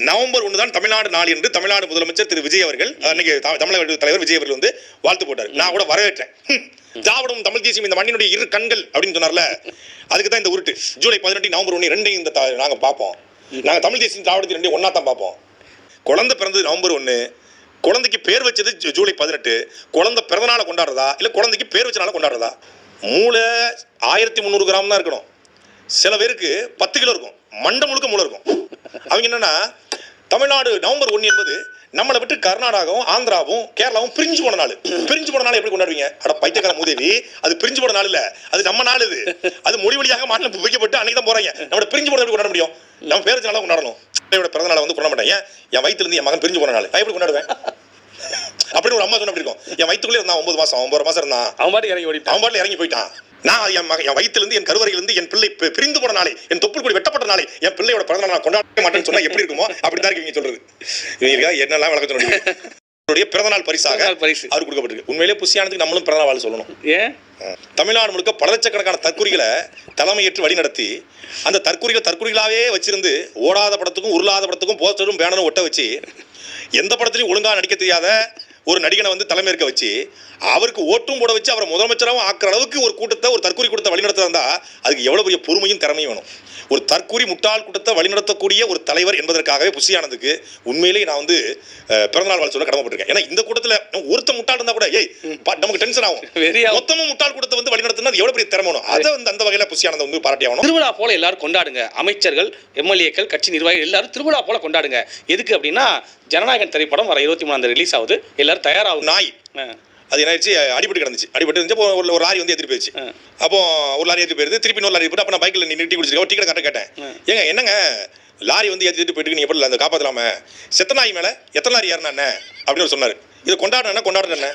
November 1 தான் தமிழ்நாடு நாள் என்று தமிழ்நாடு முதலமைச்சர் திரு விஜய் அவர்கள் அன்னைக்கு தமிழக தலைவர் விஜய் அவர்கள் வந்து வாழ்த்து போட்டார். நான் கூட வரவேற்றேன். திராவிடம் தமிழ் தேசியம் இந்த மண்ணினுடைய இரு கண்கள் அப்படின்னு சொன்னார்ல, அதுக்கு தான் இந்த உருட்டு. ஜூலை 18 நவம்பர் 1 ரெண்டையும் இந்த நாங்கள் பார்ப்போம். நாங்கள் தமிழ் தேசியம் திராவிடத்தை ரெண்டையும் ஒன்றா தான் பார்ப்போம். குழந்தை பிறந்தது நவம்பர் 1, குழந்தைக்கு பேர் வச்சது ஜூலை 18. குழந்தை பிறந்தநாளை கொண்டாடுறதா இல்லை குழந்தைக்கு பேர் வச்சனால கொண்டாடுறதா? மூளை 1300 கிராம் தான் இருக்கணும். சில பேருக்கு 10 கிலோ இருக்கும். மண்டை முழுக்க மூளை இருக்கும். அவங்க என்னன்னா தமிழ்நாடு நவம்பர் 1 என்பது நம்மளை விட்டு கர்நாடகாவும் ஆந்திராவும் கேரளாவும் பிரிஞ்சு போன நாள். பிரிஞ்சு போன நாள் எப்படி கொண்டாடுவீங்க? அட பைத்தியக்கார மூதேவி, அது பிரிஞ்சு போன நாள் இல்ல, அது நம்ம நாள். அது மொழி வழியாக மாநிலம் வைக்கப்பட்டு அன்னைக்கு தான் போறாங்க. நம்ம பிரிஞ்சு போன எப்படி கொண்டாட முடியும்? நம்ம பேர் வச்சனால கொண்டாடணும். பிறந்த நாளை வந்து கொண்டாட மாட்டேன். என் வயிற்றுல இருந்து என் மகன் பிரிஞ்சு போன நாள் நான் எப்படி கொண்டாடுவேன்? அப்படின்னு ஒரு அம்மா சொன்ன அப்படி இருக்கும். என் வயிற்றுக்குள்ளே இருந்தான் 9 மாசம் 9 மாசம் இருந்தான். அவன் பாட்டில் இறங்கி போயிட்டான். நான் என் வயிற்றிலிருந்து என் கருவறையிலிருந்து என் பிள்ளை பிரிந்து போன நாளை, என் தொப்புள் கொடி வெட்டப்பட்ட நாளை, என் பிள்ளையோட பிறந்த நாள் கொண்டாட மாட்டேன்னு சொன்னா எப்படி இருக்குமோ அப்படிதான் இவங்க சொல்றது. இவங்க என்னெல்லாம் விளக்க சொல்லுடைய பிறந்தநாள் பரிசாக அவர் கொடுக்கப்பட்டிருக்கு. உண்மையிலே புசியானதுக்கு நம்மளும் பிறந்தநாள் வாழ் சொல்லணும். ஏன் தமிழ்நாடு முழுக்க பல லட்சக்கணக்கான தற்குறிகளை தலைமையேற்று வழி நடத்தி அந்த தற்குறிகளாவே வச்சிருந்து ஓடாத படத்துக்கும் உருளாத படத்துக்கும் போஸ்டரும் பேனரும் ஒட்ட வச்சு எந்த படத்திலையும் ஒழுங்காக நடிக்க தெரியாத ஒரு நடிகனை வந்து தலைமையேற்க வச்சு அவருக்கு ஓட்டும் போட வச்சு அவரை முதலமைச்சராகவும் ஆக்குற அளவுக்கு ஒரு கூட்டத்தை, ஒரு தற்கூரி கூட்டத்தை வழிநடத்த இருந்தா அதுக்கு எவ்வளவு பெரிய பொறுமையும் திறமையும் வேணும். ஒரு தற்கூரி முட்டாள் கூட்டத்தை வழிநடத்தக்கூடிய ஒரு தலைவர் என்பதற்காகவே புசியானதுக்கு உண்மையிலேயே நான் வந்து பிறந்தநாள் வாழ்த்து சொல்ல கடமைப்பட்டிருக்கேன். ஏன்னா இந்த கூட்டத்தில் ஒருத்த முட்டாள் இருந்தா கூட நமக்கு டென்ஷன் ஆகும். மொத்தமும் முட்டாள் கூட்டத்தை வந்து வழிநடத்தினா எவ்வளவு பெரிய திறமை வேணும். அதை வந்து அந்த வகையில புசியானதை வந்து பாராட்டி ஆகணும். திருவிழா போல எல்லாரும் கொண்டாடுங்க. அமைச்சர்கள், எம்எல்ஏக்கள், கட்சி நிர்வாகிகள் எல்லாரும் திருவிழா போல கொண்டாடுங்க. எதுக்கு அப்படின்னா ஜனநாயகன் திரைப்படம் வர 23 ரிலீஸ் ஆகுது. எல்லாரும் தயாராகும். நாய் அது என்ன ஆயிடுச்சு, அடிபட்டு கிடந்துச்சு. அடிபட்டு இருந்துச்சு. ஒரு லாரி வந்து எடுத்துட்டு போயிடுச்சு. அப்போ ஒரு லாரி எடுத்து போயிருது. திருப்பி இன்னொரு லாரி போட்டு அப்போ நான் பைக்கில் நிறுத்தி குடிச்சிருக்கேன். டீ கடை கரெக்டாக கேட்டேன், ஏங்க என்னங்க லாரி வந்து எடுத்துட்டு போயிட்டு நீ எப்படி அந்த காப்பாற்றலாம செத்த நாய் மேலே எத்தனை லாரி ஏறினா அப்படின்னு சொன்னார். இதை கொண்டாடுறேன்னா